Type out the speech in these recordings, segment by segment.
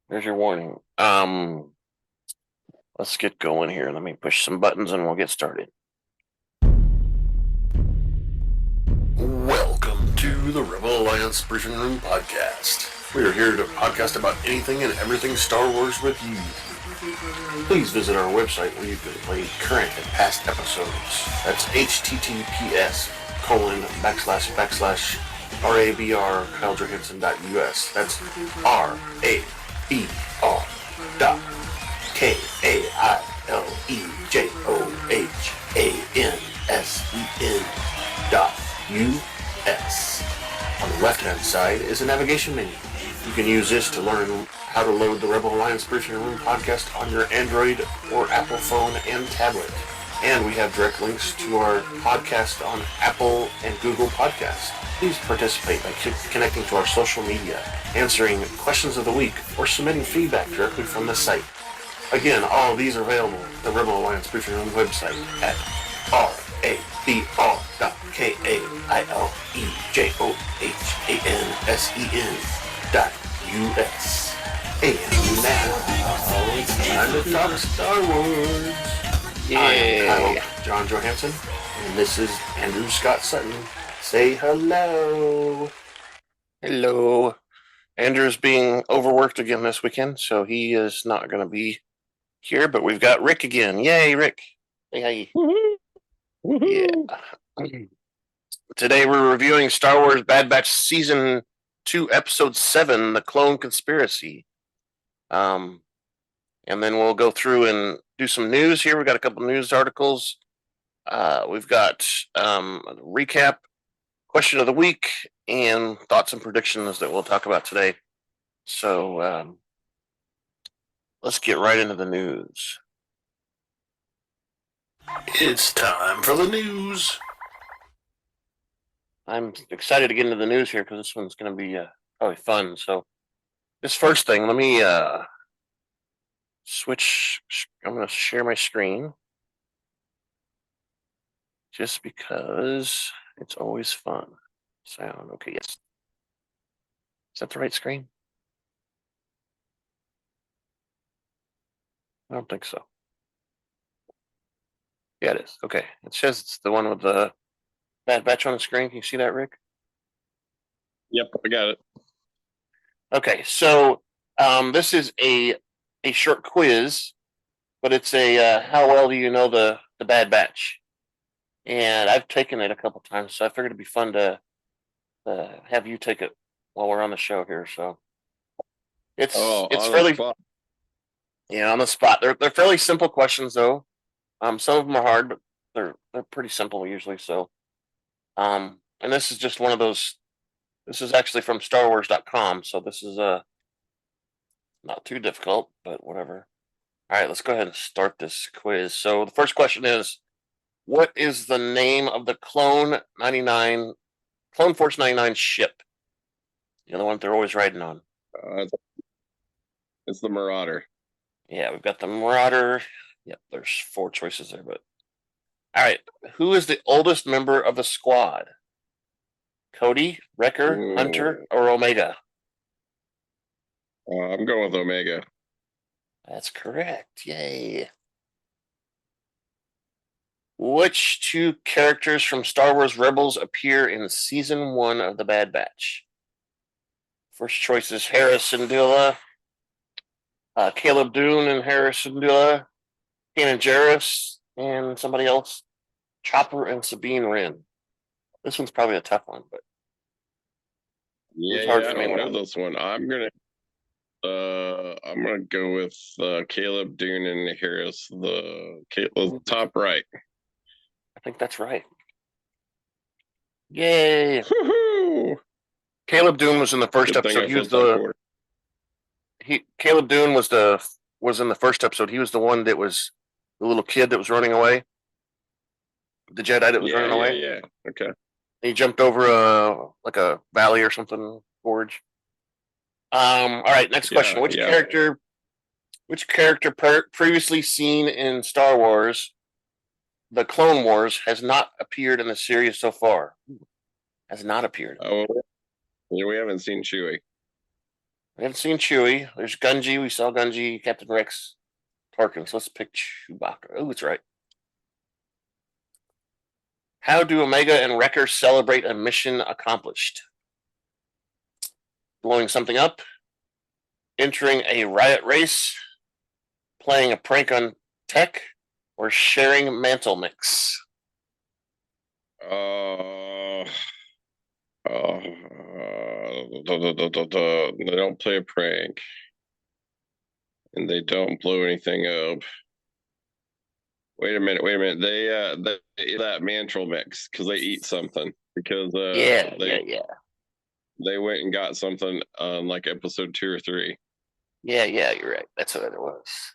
There's your warning. Let's get going here. Let me push some buttons and we'll get started. Welcome to the Rebel Alliance Briefing Room podcast. We are here to podcast about anything and everything Star Wars with you. Please visit our website where you can play current and past episodes. That's https://RABR.KyleJohansson.us. That's RABR.KyleJohansson.us. On the left-hand side is a navigation menu. You can use this to learn how to load the Rebel Alliance Briefing Room podcast on your Android or Apple phone and tablet. And we have direct links to our podcast on Apple and Google Podcasts. Please participate by connecting to our social media, answering questions of the week, or submitting feedback directly from the site. Again, all of these are available at the Rebel Alliance Briefing Room website at RABR.KyleJohansson.us. And now, it's time to talk Star Wars. Yeah. I am Kyle John Johansson, and this is Andrew Scott Sutton. Say hello. Hello. Andrew's being overworked again this weekend, so he is not going to be here, but we've got Rick again. Yay, Rick. Say hi. Woohoo. Yeah. Today we're reviewing Star Wars Bad Batch Season 2, Episode 7, The Clone Conspiracy. And then we'll go through and do some news here. We've got a couple news articles. We've got a recap, question of the week, and thoughts and predictions that we'll talk about today. So let's get right into the news. It's time for the news. I'm excited to get into the news here because this one's going to be probably fun. So this first thing, let me switch. I'm going to share my screen just because it's always fun. Sound okay? Yes. Is that the right screen? I don't think so. Yeah, it is. Okay. It says it's the one with the Bad Batch on the screen. Can you see that, Rick? Yep, I got it. Okay, so this is a short quiz, but it's a how well do you know the Bad Batch? And I've taken it a couple times, so I figured it'd be fun to have you take it while we're on the show here. So it's fairly on the spot. They're fairly simple questions though. Some of them are hard, but they're pretty simple usually. So and this is just one of those. This is actually from StarWars.com, so this is not too difficult, but whatever. All right, let's go ahead and start this quiz. So the first question is, what is the name of the Clone Force 99 ship? You know, the one they're always riding on. It's the Marauder. Yeah, we've got the Marauder. Yep, there's 4 choices there, but all right. Who is the oldest member of the squad? Cody, Wrecker, Hunter, or Omega? I'm going with Omega. That's correct. Yay. Which 2 characters from Star Wars Rebels appear in Season 1 of The Bad Batch? First choice is Hera Syndulla, Caleb Dune and Hera Syndulla, Kanan Jarrus, and somebody else, Chopper and Sabine Wren. This one's probably a tough one, but I don't know this one. I'm gonna go with Caleb Dune and Harris, the top right. I think that's right. Yay! Woo-hoo! Caleb Dune was in the first episode. Caleb Dune was in the first episode. He was the one that was the little kid that was running away. The Jedi that was running away. Yeah. Okay. He jumped over a valley or something, gorge. All right, next question. Which character previously seen in Star Wars, The Clone Wars, has not appeared in the series so far? Has not appeared. Oh, we haven't seen Chewie. We haven't seen Chewie. There's Gunji. We saw Gunji, Captain Rex, Tarkin. So let's pick Chewbacca. Oh, it's right. How do Omega and Wrecker celebrate a mission accomplished? Blowing something up, entering a riot race, playing a prank on Tech, or sharing mantle mix? Uh, they don't play a prank, and they don't blow anything up. Wait a minute. They that mantle mix because they eat something because Yeah. they went and got something on like episode 2 or 3. Yeah, you're right. That's what it was.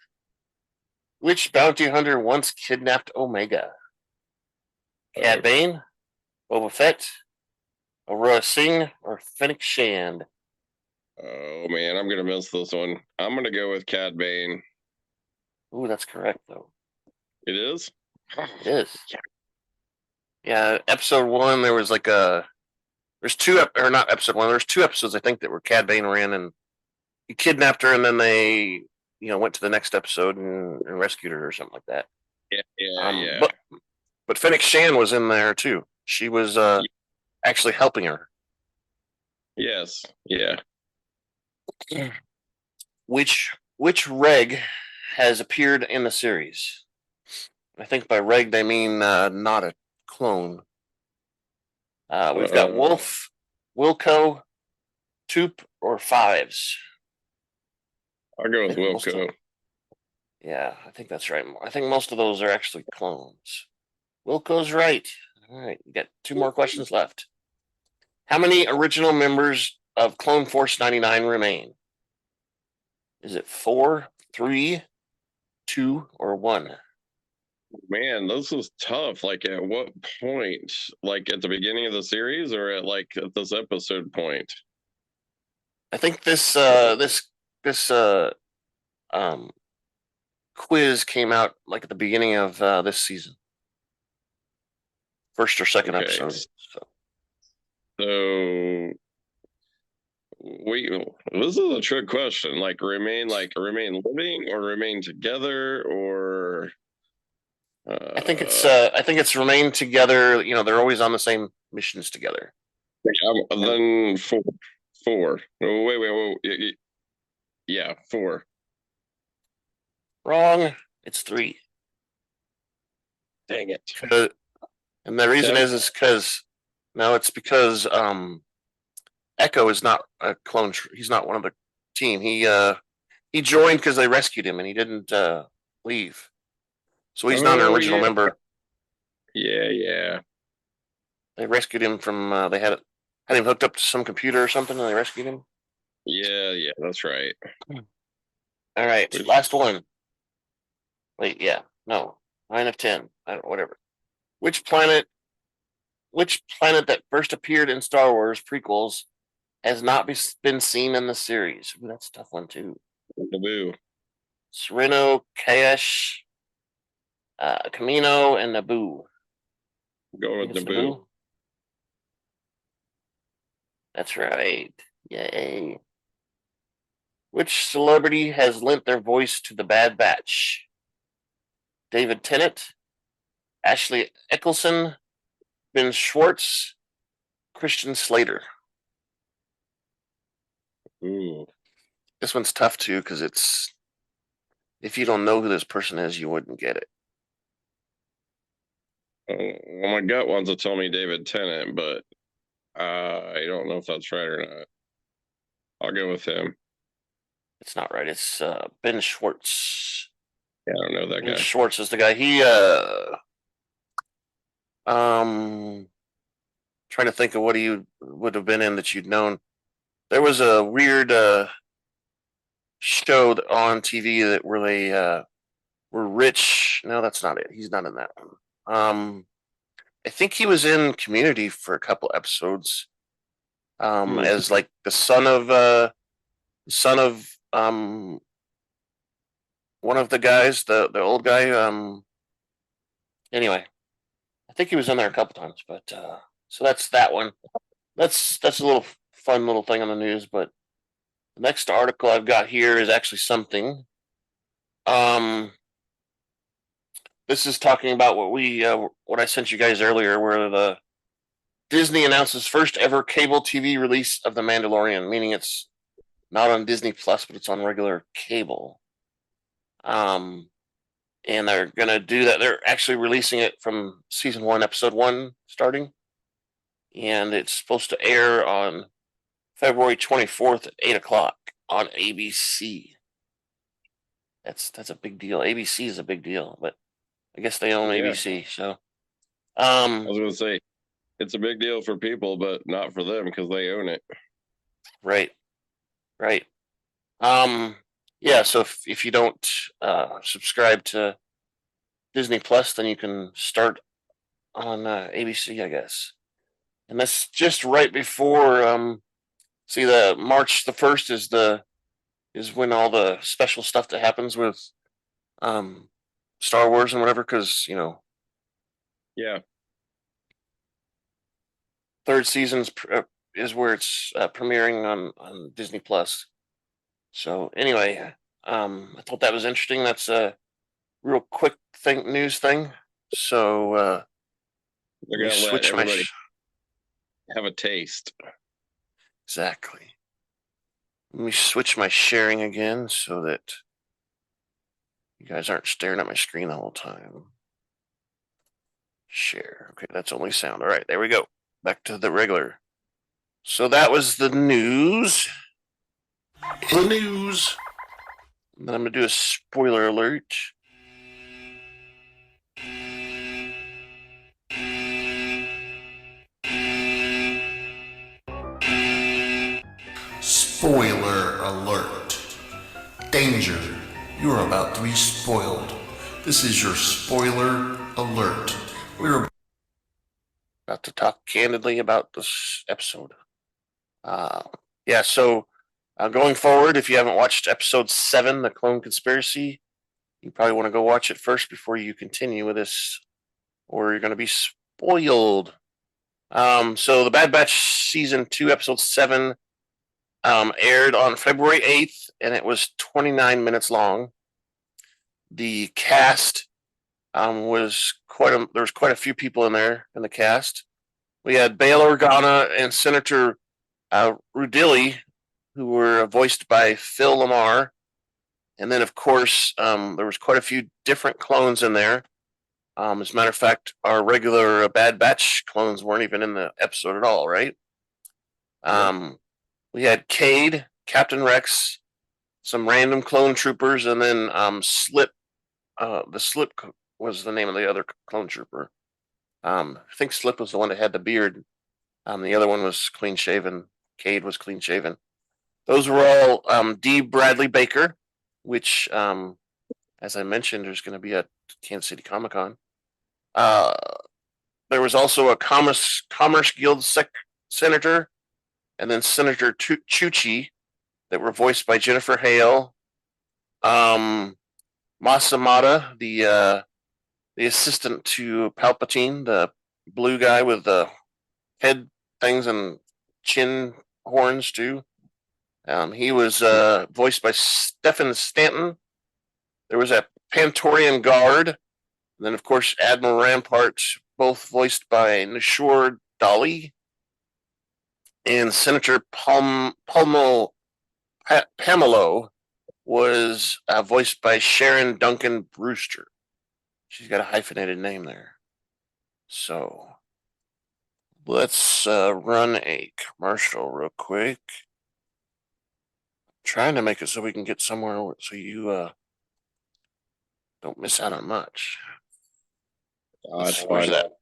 Which bounty hunter once kidnapped Omega? Cad Bane, Boba Fett, Aurora Singh, or Fennec Shand? Oh man, I'm gonna miss this one. I'm gonna go with Cad Bane. Ooh, that's correct though. It is. It is. Yeah, episode 1 there was like there's two or not episode 1. There's 2 episodes I think that were Cad Bane ran and he kidnapped her and then they went to the next episode and rescued her or something like that. Yeah. But Fennec Shand was in there too. She was actually helping her. Yes. Yeah. Which reg has appeared in the series? I think by reg they mean not a clone. We've got Wolf, Wilco, Toop, or Fives. I'll go with Wilco. Yeah, I think that's right. I think most of those are actually clones. Wilco's right. All right, you got 2 more questions left. How many original members of Clone Force 99 remain? Is it 4, 3, 2, or 1? Man, this is tough. Like, at what point? Like at the beginning of the series, or at this episode point? I think this quiz came out like at the beginning of this season, first or second episode. So wait, this is a trick question. Remain living or remain together or I think it's remain together. They're always on the same missions together. Then four. Oh, wait. Yeah, 4. Wrong. It's 3. Dang it. And the reason is because it's because Echo is not a clone. He's not one of the team. He joined because they rescued him and he didn't leave. So he's not an original member. Yeah. They rescued him from. They had him hooked up to some computer or something, and they rescued him. Yeah, that's right. All right, last one. Wait, yeah, no, 9 of 10. Whatever. Which planet that first appeared in Star Wars prequels has not been seen in the series? Ooh, that's a tough one too. Naboo. Sereno, Kaesh, Camino, and Naboo. Go with Naboo. That's right. Yay. Which celebrity has lent their voice to the Bad Batch? David Tennant, Ashley Eccleston, Ben Schwartz, Christian Slater. Ooh. This one's tough too because if you don't know who this person is, you wouldn't get it. Well, my gut wants to tell me David Tennant, but I don't know if that's right or not. I'll go with him. It's not right. It's Ben Schwartz. Yeah, I don't know that guy. Schwartz is the guy. He trying to think of what he would have been in that you'd known. There was a weird show on TV where they were rich. No, that's not it. He's not in that one. I think he was in Community for a couple episodes. As like the son of one of the guys, the old guy. Anyway, I think he was in there a couple times, but so that's that one. That's a little fun little thing on the news, but The next article I've got here is actually something. This is talking about what I sent you guys earlier, where the Disney announces first ever cable TV release of The Mandalorian, meaning it's not on Disney Plus, but it's on regular cable. And they're gonna do that. They're actually releasing it from season 1, episode 1, starting, and it's supposed to air on February 24th at 8 o'clock on ABC. That's a big deal. ABC is a big deal, but I guess they own ABC. So, I was going to say it's a big deal for people, but not for them because they own it. Right. Yeah. So if you don't subscribe to Disney Plus, then you can start on ABC, I guess. And that's just right before. See, the March the 1st is when all the special stuff that happens with Star Wars and whatever, because third season's is where it's premiering on Disney Plus. So anyway, I thought that was interesting. That's a real quick news thing. So they're gonna let everybody have a taste. Exactly. Let me switch my sharing again so that you guys aren't staring at my screen the whole time. Share. Okay, that's only sound. All right, there we go. Back to the regular. So that was the news. And then I'm going to do a spoiler alert. Spoiler alert. Danger. You are about to be spoiled. This is your spoiler alert. We're about to talk candidly about this episode. So going forward, if you haven't watched episode 7, The Clone Conspiracy, you probably want to go watch it first before you continue with this, or you're going to be spoiled. So The Bad Batch Season 2, Episode 7 aired on February 8th, and it was 29 minutes long. The cast was there was quite a few people in there in the cast. We had Bail Organa and Senator Riduli, who were voiced by Phil Lamarr. And then, of course, there was quite a few different clones in there. As a matter of fact, our regular Bad Batch clones weren't even in the episode at all, right? We had Cade, Captain Rex, some random clone troopers, and then Slip. The Slip was the name of the other clone trooper. I think Slip was the one that had the beard. The other one was clean shaven. Cade was clean shaven. Those were all Dee Bradley Baker, which, as I mentioned, there's going to be at Kansas City Comic Con. There was also a Commerce Guild senator, and then Senator Chuchi, that were voiced by Jennifer Hale. Masamada, the assistant to Palpatine, the blue guy with the head things and chin horns too. He was voiced by Stanton. There was a Pantoran guard, and then of course Admiral Rampart, both voiced by Noshir Dalal, and Senator Pamlo was voiced by Sharon Duncan-Brewster. She's got a hyphenated name there. So let's run a commercial real quick. I'm trying to make it so we can get somewhere so you don't miss out on much. That's fine. That?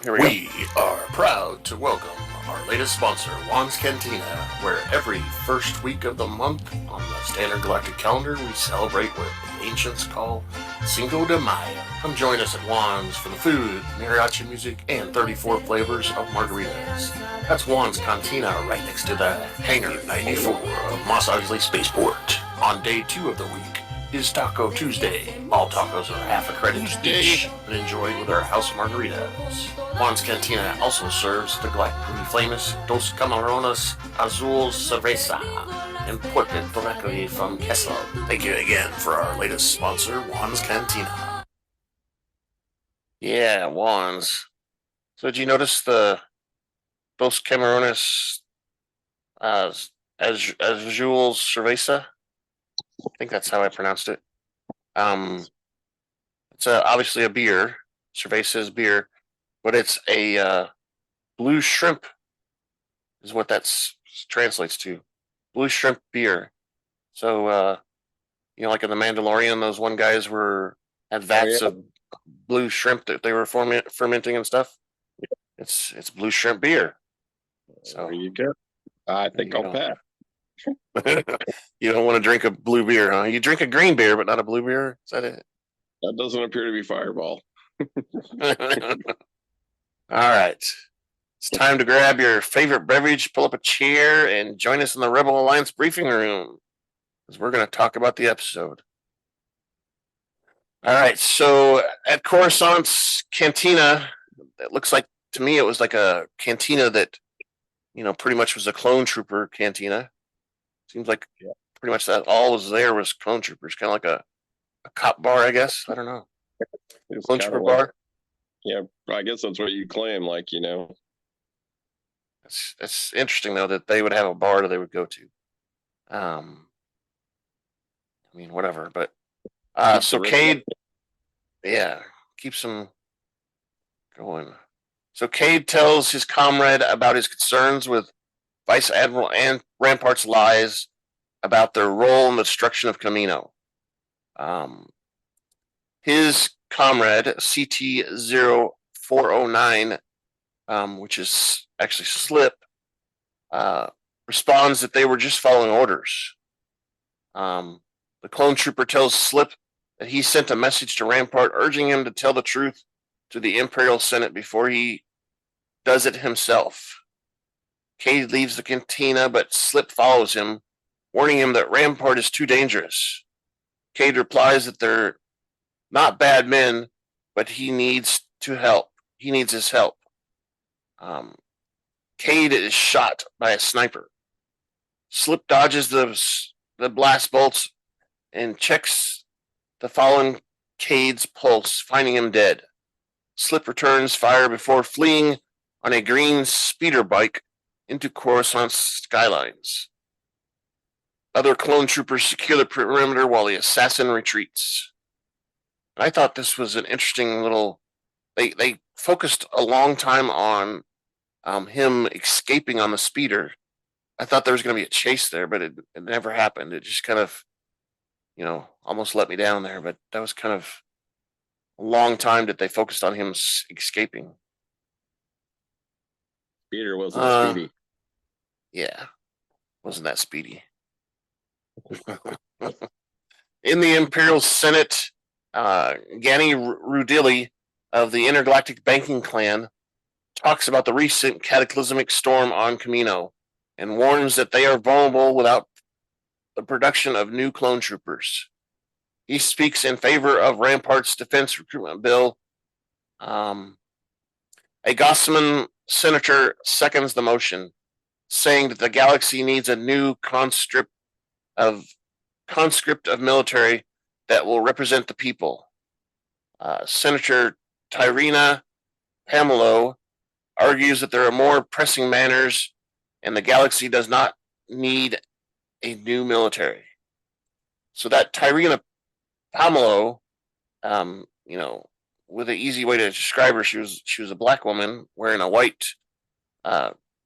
Here we are proud to welcome our latest sponsor, Juan's Cantina, where every first week of the month on the standard galactic calendar we celebrate what the ancients call Cinco de Mayo. Come join us at Juan's for the food, mariachi music, and 34 flavors of margaritas. That's Juan's Cantina right next to the Hangar 94 of Mos Eisley Spaceport. On day 2 of the week is Taco Tuesday. All tacos are half a credit each, and enjoyed with our house margaritas. Juan's Cantina also serves the galactically famous Dos Camarones Azul Cerveza. imported directly from Kessel. Thank you again for our latest sponsor, Juan's Cantina. Yeah, wands. So did you notice the Dos Camerones as Jules Cerveza? I think that's how I pronounced it. It's obviously a beer. Cerveza is beer, but it's a blue shrimp is what that translates to. Blue shrimp beer. So like in the Mandalorian, those one guys had vats of blue shrimp that they were fermenting and stuff. It's blue shrimp beer. So there you go. I think I'll pass. You don't want to drink a blue beer, huh? You drink a green beer, but not a blue beer. Is that it? That doesn't appear to be Fireball. All right. It's time to grab your favorite beverage, pull up a chair, and join us in the Rebel Alliance briefing room, because we're going to talk about the episode. All right. So at Coruscant's cantina, it looks like, to me, it was like a cantina that, pretty much was a clone trooper cantina. Seems like pretty much that all was there was clone troopers, kind of like a cop bar, I guess. I don't know. Clone trooper bar. Yeah, I guess that's what you claim. It's interesting though that they would have a bar that they would go to. Whatever. But so Cade, keeps them going. So Cade tells his comrade about his concerns with Vice Admiral Rampart's lies about their role in the destruction of Camino. His comrade, CT-0409, which is actually Slip, responds that they were just following orders. The clone trooper tells Slip that he sent a message to Rampart urging him to tell the truth to the Imperial Senate before he does it himself. Cade leaves the cantina, but Slip follows him, warning him that Rampart is too dangerous. Cade replies that they're not bad men, but he needs to help. He needs his help. Cade is shot by a sniper. Slip dodges the blast bolts and checks the fallen Cade's pulse, finding him dead. Slip returns fire before fleeing on a green speeder bike into Coruscant's skylines. Other clone troopers secure the perimeter while the assassin retreats. I thought this was an interesting little. They focused a long time on him escaping on the speeder. I thought there was going to be a chase there, but it never happened. It just kind of, almost let me down there. But that was kind of a long time that they focused on him escaping. Peter wasn't speedy. Yeah, wasn't that speedy. In the Imperial Senate, Gani Riduli of the Intergalactic Banking Clan talks about the recent cataclysmic storm on Camino and warns that they are vulnerable without the production of new clone troopers. He speaks in favor of Rampart's defense recruitment bill. A Gossaman senator seconds the motion, saying that the galaxy needs a new conscript of military that will represent the people. Senator Tyrina Pamlo argues that there are more pressing matters and the galaxy does not need a new military. So that Tyrina Pamlo, with an easy way to describe her, she was a black woman wearing a white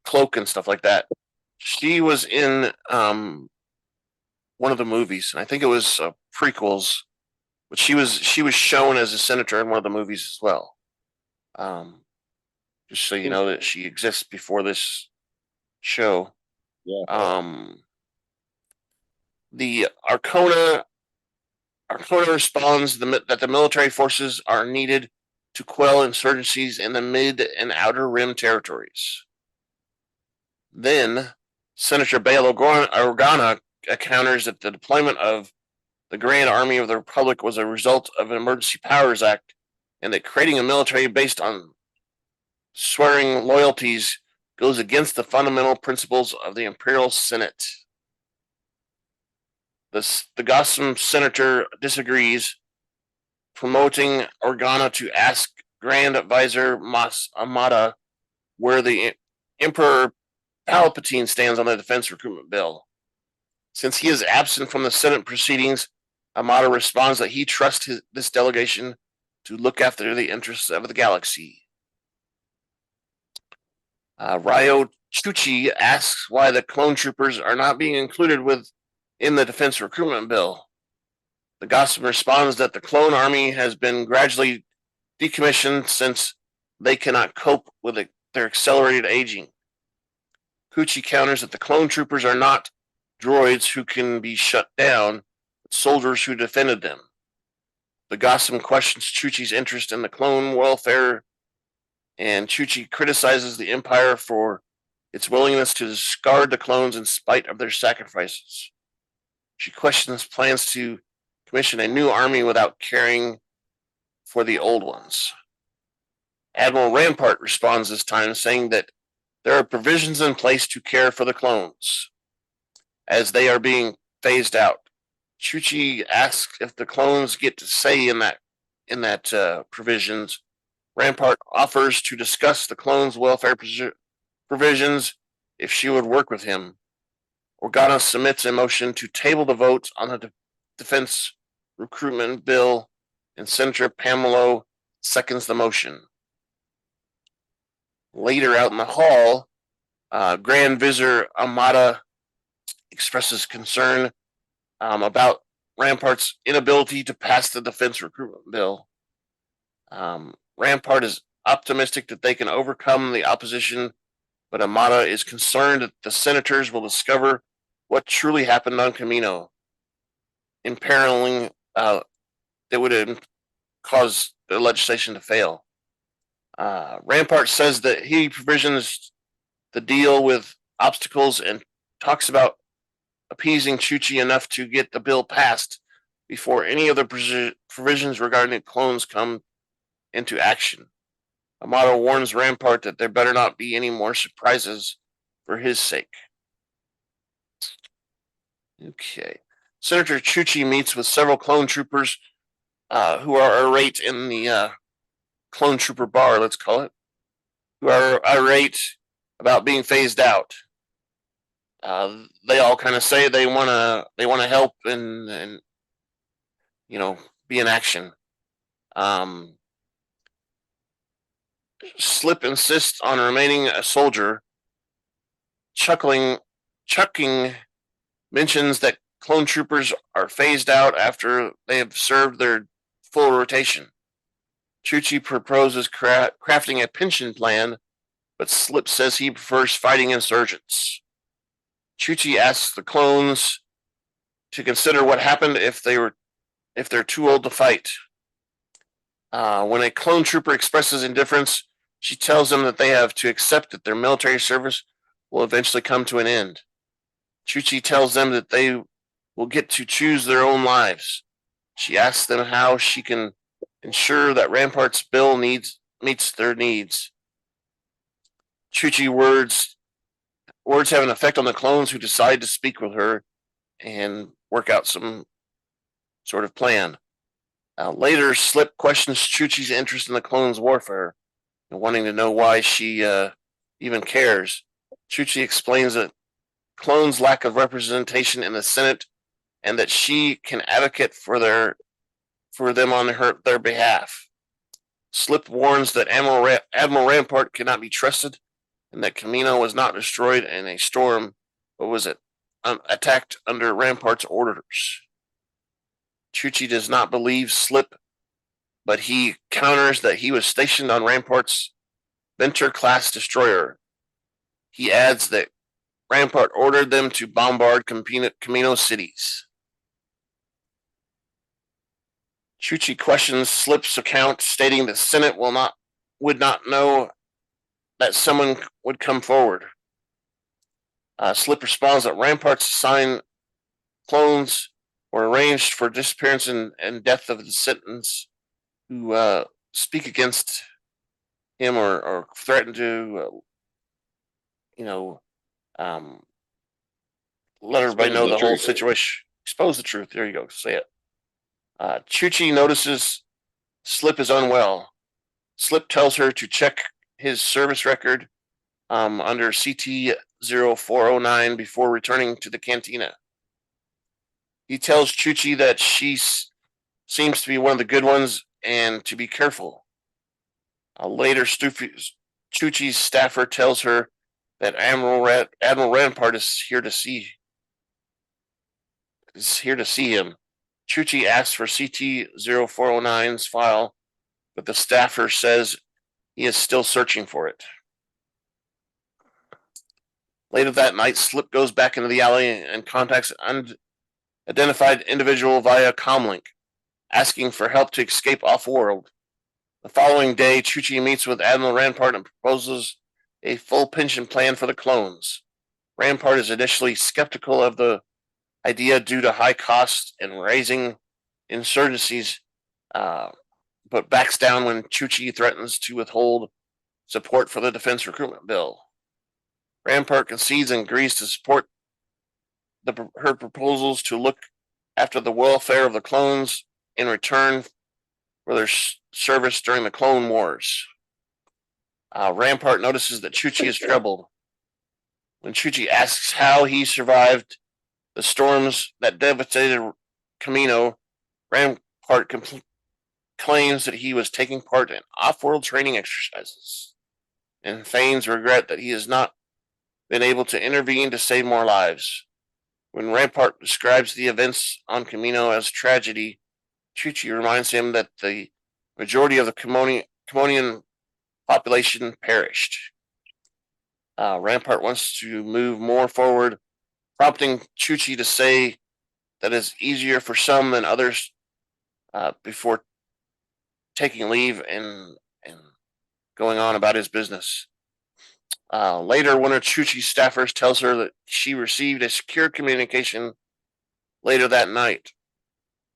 cloak and stuff like that. She was in one of the movies, and I think it was prequels, but she was shown as a senator in one of the movies as well. Just so you know that she exists before this show. Yeah. The Arcona responds that the military forces are needed to quell insurgencies in the mid and outer rim territories. Then Senator Bail Organa counters that the deployment of the Grand Army of the Republic was a result of an Emergency Powers Act, and that creating a military based on swearing loyalties goes against the fundamental principles of the Imperial Senate. The Gotham senator disagrees, promoting Organa to ask Grand Advisor Amedda where the Emperor Palpatine stands on the defense recruitment bill. Since he is absent from the Senate proceedings, Amedda responds that he trusts this delegation to look after the interests of the galaxy. Ryo Chuchi asks why the clone troopers are not being included in the defense recruitment bill. The Gotham responds that the clone army has been gradually decommissioned since they cannot cope with their accelerated aging. Chuchi counters that the clone troopers are not droids who can be shut down, but soldiers who defended them. The Gotham questions Chuchi's interest in the clone welfare, and Chuchi criticizes the Empire for its willingness to discard the clones in spite of their sacrifices. She questions plans to commission a new army without caring for the old ones. Admiral Rampart responds this time, saying that there are provisions in place to care for the clones as they are being phased out. Chuchi asks if the clones get to say in that provisions. Rampart offers to discuss the clones' welfare provisions if she would work with him. Organa submits a motion to table the vote on the defense recruitment bill, and Senator Pamlo seconds the motion. Later out in the hall, Grand Visitor Amedda expresses concern about Rampart's inability to pass the defense recruitment bill. Rampart is optimistic that they can overcome the opposition, but Amedda is concerned that the senators will discover what truly happened on Kamino, imperiling that would cause the legislation to fail. Rampart says that he provisions the deal with obstacles and talks about appeasing Chuchi enough to get the bill passed before any of the provisions regarding clones come into action. Amedda warns Rampart that there better not be any more surprises for his sake. Okay. Senator Chuchi meets with several clone troopers who are irate in the clone trooper bar, let's call it, who are irate about being phased out. They all kind of say they want to help and be in action. Slip insists on remaining a soldier. Chucking mentions that clone troopers are phased out after they have served their full rotation. Chuchi proposes crafting a pension plan, but Slip says he prefers fighting insurgents. Chuchi asks the clones to consider what happened if they're too old to fight. When a clone trooper expresses indifference, she tells them that they have to accept that their military service will eventually come to an end. Chuchi tells them that they will get to choose their own lives. She asks them how she can ensure that Rampart's bill meets their needs. Chuchi words have an effect on the clones who decide to speak with her and work out some sort of plan. Later, Slip questions Chuchi's interest in the clones' warfare and wanting to know why she even cares. Chuchi explains that clones' lack of representation in the Senate and that she can advocate for them on their behalf. Slip warns that Admiral Rampart cannot be trusted and that Kamino was not destroyed in a storm, but was attacked under Rampart's orders. Chuchi does not believe Slip, but he counters that he was stationed on Rampart's Venture-class destroyer. He adds that Rampart ordered them to bombard Kamino cities. Chuchi questions Slip's account, stating the Senate would not know that someone would come forward. Slip responds that Rampart's assigned clones were arranged for disappearance and death of the citizens who speak against him or threaten to, let everybody know the whole situation. expose the truth. There you go. Say it. Chuchi notices Slip is unwell. Slip tells her to check his service record under CT-0409 before returning to the cantina. He tells Chuchi that she seems to be one of the good ones and to be careful. Later, Chuchi's staffer tells her that Admiral Rampart is here to see him. Chuchi asks for CT-0409's file, but the staffer says he is still searching for it. Later that night, Slip goes back into the alley and contacts an unidentified individual via comlink, asking for help to escape off-world. The following day, Chuchi meets with Admiral Rampart and proposes a full pension plan for the clones. Rampart is initially skeptical of the idea due to high costs and rising insurgencies, but backs down when Chuchi threatens to withhold support for the defense recruitment bill. Rampart concedes and agrees to support her proposals to look after the welfare of the clones in return for their service during the Clone Wars. Rampart notices that Chuchi is troubled. When Chuchi asks how he survived the storms that devastated Kamino, Rampart claims that he was taking part in off-world training exercises and feigns regret that he has not been able to intervene to save more lives. When Rampart describes the events on Kamino as tragedy, Chuchi reminds him that the majority of the Kamonian population perished. Rampart wants to move more forward, prompting Chuchi to say that it's easier for some than others before taking leave and going on about his business. Later, one of Chuchi's staffers tells her that she received a secure communication later that night.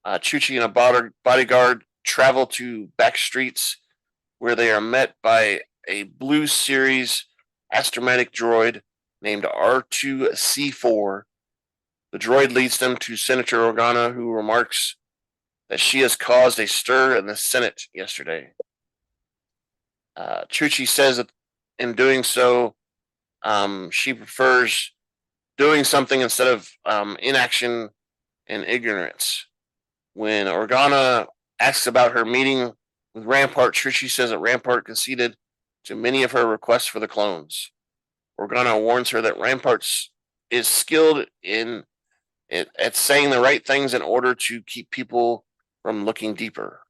Chuchi and a bodyguard travel to back streets where they are met by a Blue Series astromatic droid named R2C4. The droid leads them to Senator Organa, who remarks that she has caused a stir in the Senate yesterday. Chuchi says that in doing so, she prefers doing something instead of inaction and ignorance. When Organa asks about her meeting with Rampart, Chuchi says that Rampart conceded to many of her requests for the clones. Organa warns her that Rampart is skilled at saying the right things in order to keep people from looking deeper.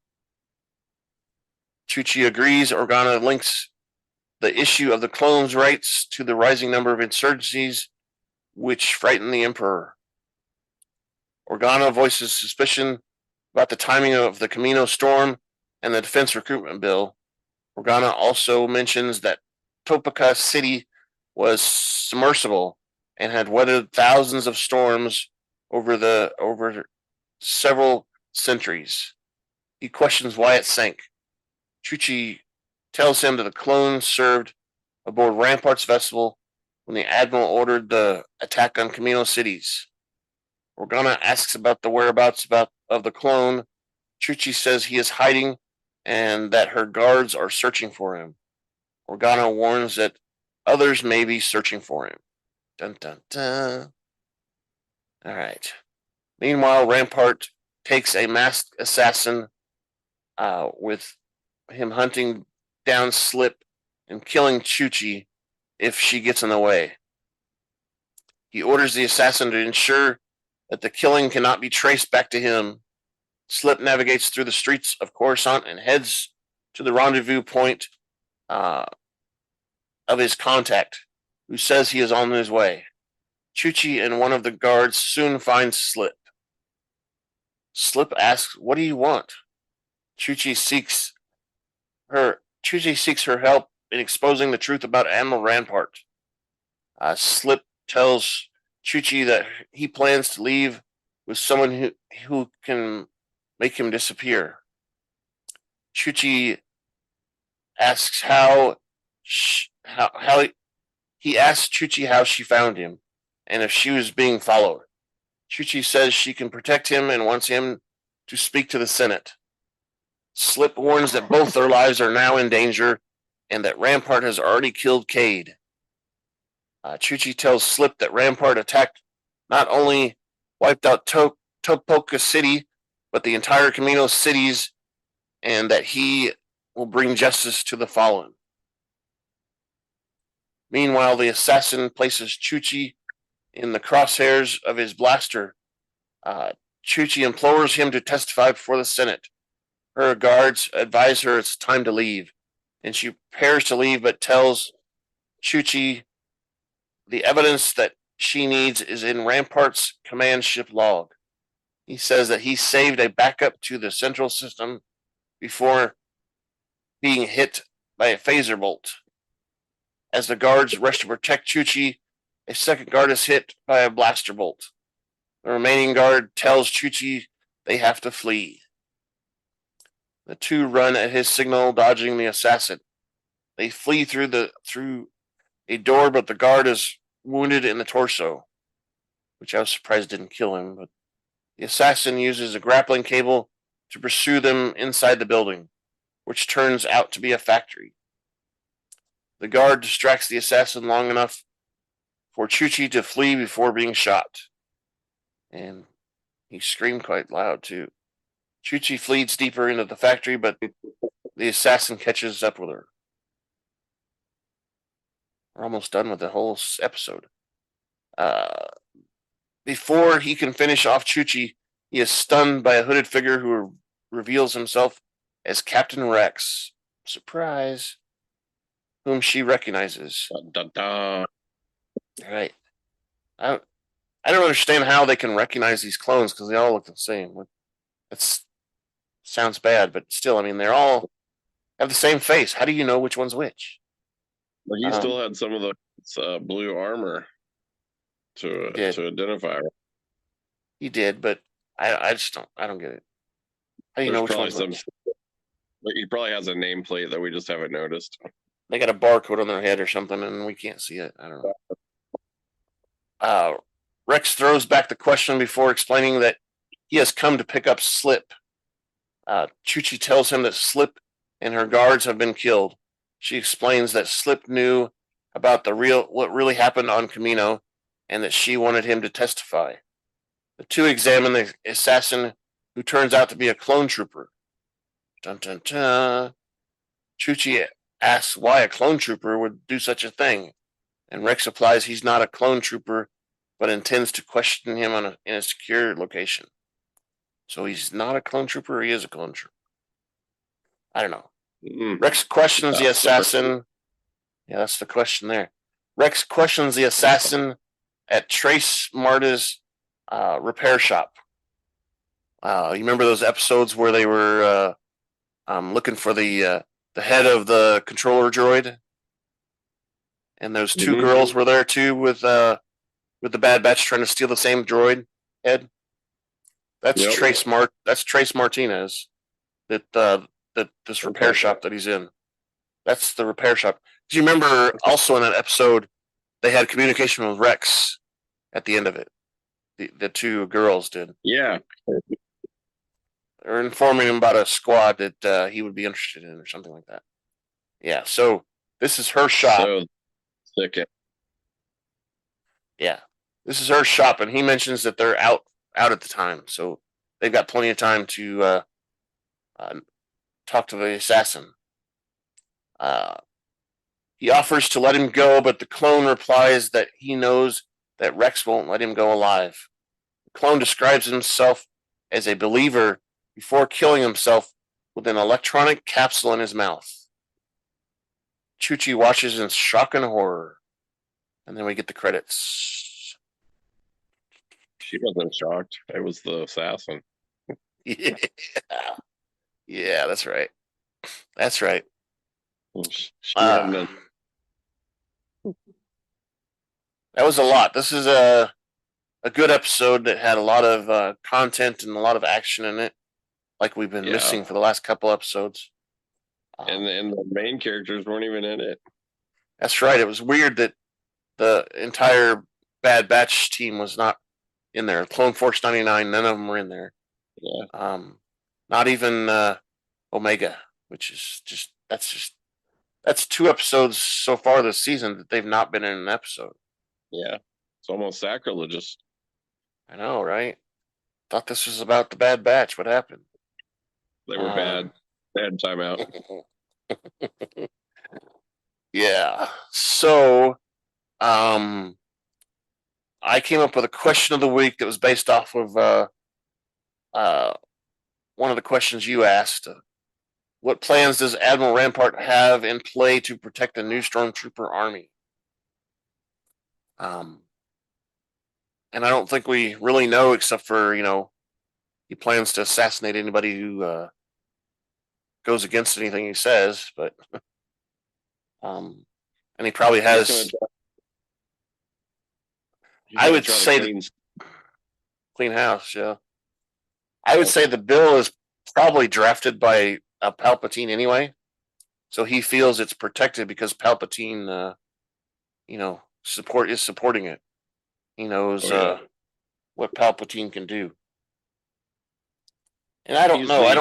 Chuchi agrees. Organa links the issue of the clones' rights to the rising number of insurgencies, which frighten the Emperor. Organa voices suspicion about the timing of the Kamino storm and the defense recruitment bill. Organa also mentions that Topeka City was submersible and had weathered thousands of storms over several centuries. He questions why it sank. Chuchi tells him that the clones served aboard Rampart's vessel when the Admiral ordered the attack on Kamino cities. Organa asks about the whereabouts of the clone. Chuchi says he is hiding and that her guards are searching for him. Organa warns that others may be searching for him. Dun dun dun. All right. Meanwhile, Rampart takes a masked assassin with him hunting down Slip and killing Chuchi if she gets in the way. He orders the assassin to ensure that the killing cannot be traced back to him. Slip navigates through the streets of Coruscant and heads to the rendezvous point of his contact, who says he is on his way. Chuchi and one of the guards soon find Slip. Slip asks, "What do you want?" Chuchi seeks her help in exposing the truth about Admiral Rampart. Slip tells Chuchi that he plans to leave with someone who can make him disappear. Chuchi asks he asks Chuchi how she found him and if she was being followed. Chuchi says she can protect him and wants him to speak to the Senate. Slip warns that both their lives are now in danger and that Rampart has already killed Cade. Chuchi tells Slip that Rampart attacked not only wiped out Topoka City, but the entire Camino cities, and that he will bring justice to the fallen. Meanwhile, the assassin places Chuchi in the crosshairs of his blaster. Chuchi implores him to testify before the Senate. Her guards advise her it's time to leave, and she prepares to leave but tells Chuchi the evidence that she needs is in Rampart's command ship log. He says that he saved a backup to the central system before being hit by a phaser bolt. As the guards rush to protect Chuchi, a second guard is hit by a blaster bolt. The remaining guard tells Chuchi they have to flee. The two run at his signal, dodging the assassin. They flee through a door, but the guard is wounded in the torso, which I was surprised didn't kill him. But the assassin uses a grappling cable to pursue them inside the building, which turns out to be a factory. The guard distracts the assassin long enough for Chuchi to flee before being shot. And he screamed quite loud, too. Chuchi flees deeper into the factory, but the assassin catches up with her. We're almost done with the whole episode. Before he can finish off Chuchi, he is stunned by a hooded figure who reveals himself as Captain Rex. Surprise. Whom she recognizes. Dun, dun, dun. Right. I don't understand how they can recognize these clones because they all look the same. It sounds bad, but still, I mean, they all have the same face. How do you know which one's which? But he still had some of the blue armor to identify her. He did, but I just don't get it. How do you know which one's which? But he probably has a nameplate that we just haven't noticed. They got a barcode on their head or something, and we can't see it. I don't know. Rex throws back the question before explaining that he has come to pick up Slip. Chuchi tells him that Slip and her guards have been killed. She explains that Slip knew about what really happened on Camino, and that she wanted him to testify. The two examine the assassin, who turns out to be a clone trooper. Dun dun dun. Chuchi asks why a clone trooper would do such a thing, and Rex replies he's not a clone trooper, but intends to question him in a secure location. So he's not a clone trooper, or he is a clone trooper? I don't know. Rex questions the assassin. Yeah, that's the question there. Rex questions the assassin at Trace Marta's repair shop. You remember those episodes where they were looking for the head of the controller droid, and those two girls were there too with the Bad Batch trying to steal the same droid head. That's Trace That's Trace Martinez. That this repair shop that he's in. That's the repair shop. Do you remember also in that episode they had communication with Rex at the end of it? The two girls did. Yeah. Or informing him about a squad that he would be interested in or something like that. Yeah, so this is her shop. So thickens. Yeah. This is her shop, and he mentions that they're out at the time, so they've got plenty of time to talk to the assassin. He offers to let him go, but the clone replies that he knows that Rex won't let him go alive. The clone describes himself as a believer before killing himself with an electronic capsule in his mouth. Chuchi watches in shock and horror. And then we get the credits. She wasn't shocked. It was the assassin. Yeah. Yeah, that's right. That's right. That was a lot. This is a good episode that had a lot of content and a lot of action in it, like we've been missing for the last couple episodes. And the main characters weren't even in it. That's right. It was weird that the entire Bad Batch team was not in there. Clone Force 99, none of them were in there. Yeah. Not even Omega, which is that's 2 episodes so far this season that they've not been in an episode. Yeah. It's almost sacrilegious. I know, right? Thought this was about the Bad Batch. What happened? They were bad. Bad timeout. Yeah. So, I came up with a question of the week that was based off of one of the questions you asked. What plans does Admiral Rampart have in play to protect the new stormtrooper army? And I don't think we really know, except for he plans to assassinate anybody who goes against anything he says. But and he probably has. I would say clean house. Yeah, I would say the bill is probably drafted by Palpatine anyway, so he feels it's protected because Palpatine, is supporting it. He knows what Palpatine can do, and I don't know. I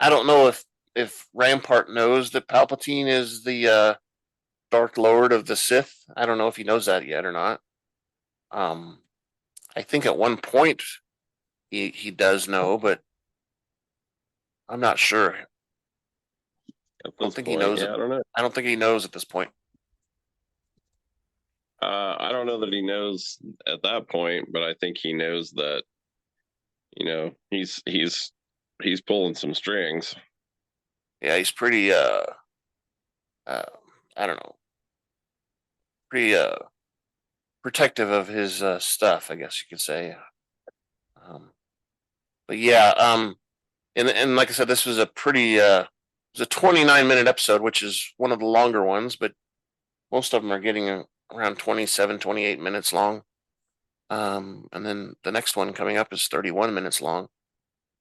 don't know if Rampart knows that Palpatine is the Dark Lord of the Sith. I don't know if he knows that yet or not. I think at one point he does know, but I'm not sure. I don't think he knows. I don't know. I don't think he knows at this point. I don't know that he knows at that point, but I think he knows that he's pulling some strings. Yeah, he's pretty I don't know, pretty protective of his stuff, I guess you could say. But yeah, and like I said, this was a pretty it was a 29-minute episode, which is one of the longer ones, but most of them are getting around 27, 28 minutes long. And then the next one coming up is 31 minutes long.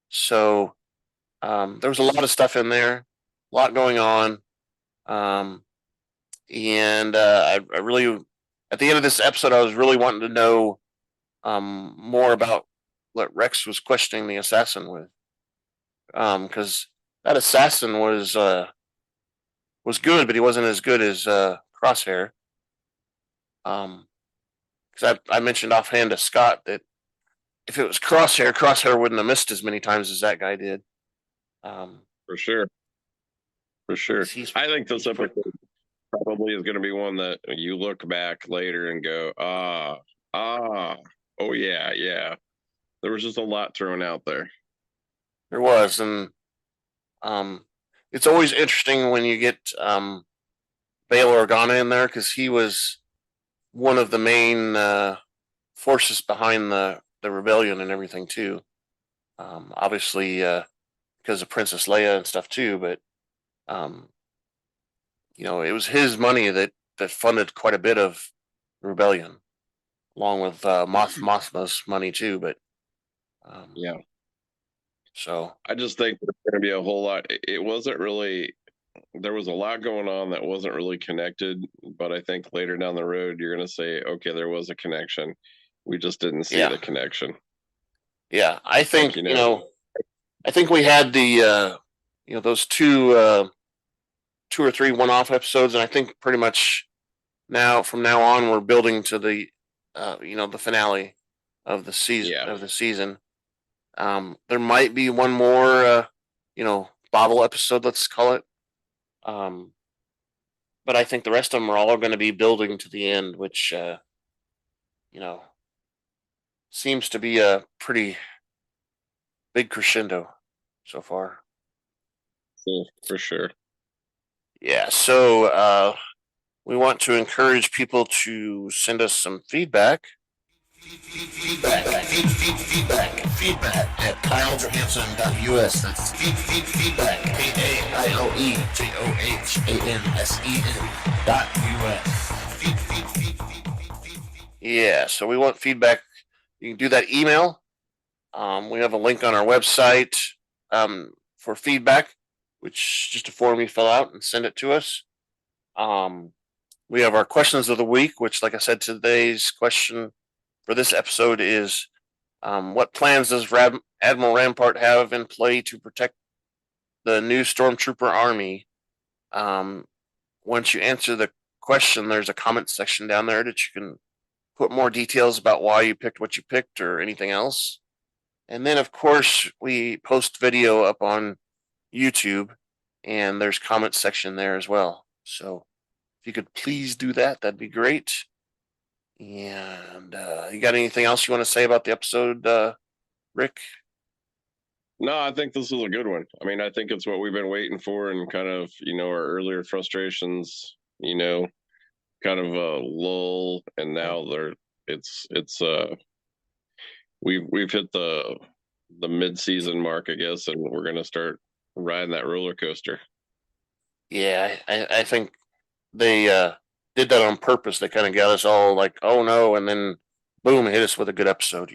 So there was a lot of stuff in there, a lot going on. And I really, at the end of this episode, I was really wanting to know more about what Rex was questioning the assassin with. Because that assassin was good, but he wasn't as good as Crosshair. Because I mentioned offhand to Scott that if it was Crosshair, Crosshair wouldn't have missed as many times as that guy did. For sure. I think this episode probably is going to be one that you look back later and go, oh yeah. There was just a lot thrown out there. There was, and it's always interesting when you get Bail Organa in there because he was one of the main forces behind the rebellion and everything too. Obviously, because of Princess Leia and stuff too, but it was his money that funded quite a bit of the rebellion, along with Mothma's money too. But yeah. So I just think there's going to be a whole lot. It wasn't really. There was a lot going on that wasn't really connected, but I think later down the road you're going to say, okay, there was a connection. We just didn't see the connection. Yeah, I think I think we had the those two or three one-off episodes, and I think pretty much from now on we're building to the the finale of the season. There might be one more bottle episode, let's call it. But I think the rest of them are all going to be building to the end, which seems to be a pretty big crescendo so far. Yeah, for sure. Yeah, so we want to encourage people to send us some feedback. Feedback at KyleJohansson.us. That's feedback, KyleJohansson.us. Yeah, so we want feedback. You can do that email. We have a link on our website for feedback, which is just a form you fill out and send it to us. we have our questions of the week, which, like I said, today's question for this episode is what plans does Admiral Rampart have in play to protect the new stormtrooper army? Once you answer the question, there's a comment section down there that you can put more details about why you picked what you picked or anything else. And then, of course, we post video up on YouTube, and there's comment section there as well. So if you could please do that, that'd be great. And you got anything else you want to say about the episode, Rick? No, I think this is a good one. I mean, I think it's what we've been waiting for, and kind of, our earlier frustrations, kind of a lull, and now we've hit the mid-season mark, I guess, and we're gonna start riding that roller coaster. Yeah, I think they did that on purpose. They kind of got us all like, oh no, and then boom, hit us with a good episode,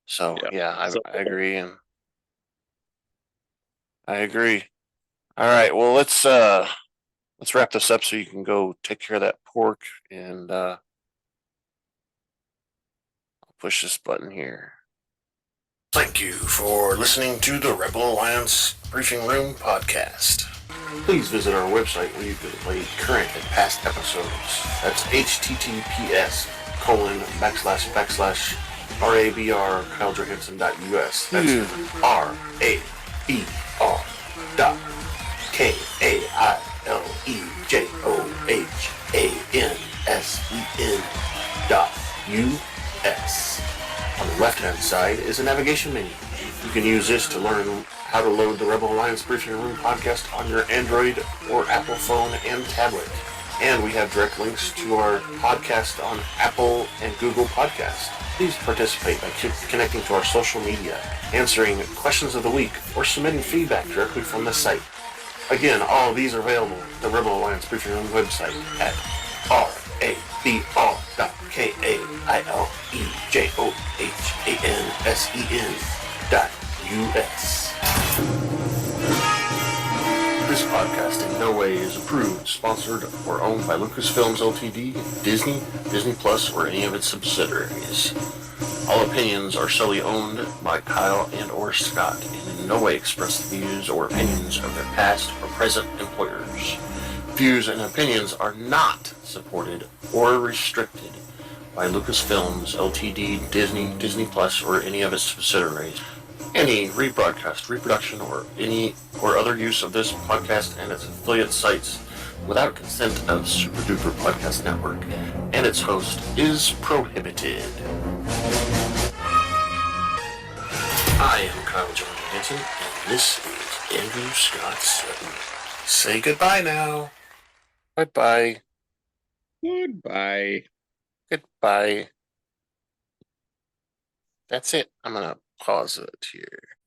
So yeah, I agree, and I agree. All right, well let's wrap this up so you can go take care of that pork, and I'll push this button here. Thank you for listening to the Rebel Alliance Briefing Room podcast. Please visit our website where you can play current and past episodes. That's https://RABR KyleJohansson.us. That's RABR.KyleJohansson.us. On the left-hand side is a navigation menu. You can use this to learn how to load the Rebel Alliance Briefing Room podcast on your Android or Apple phone and tablet. And we have direct links to our podcast on Apple and Google Podcasts. Please participate by connecting to our social media, answering questions of the week, or submitting feedback directly from the site. Again, all of these are available at the Rebel Alliance Briefing Room website at RABR.KyleJohansson.us. This podcast in no way is approved, sponsored, or owned by Lucasfilms Ltd., Disney, Disney Plus, or any of its subsidiaries. All opinions are solely owned by Kyle and or Scott, and in no way express the views or opinions of their past or present employers. Views and opinions are not supported or restricted by Lucasfilms Ltd., Disney, Disney Plus, or any of its subsidiaries. Any rebroadcast, reproduction, or any or other use of this podcast and its affiliate sites without consent of Super Duper Podcast Network and its host is prohibited. I am Kyle Johansson, and this is Andrew Scott Sutton. Say goodbye now. Bye-bye. Goodbye. Goodbye. That's it. I'm going to pause it here.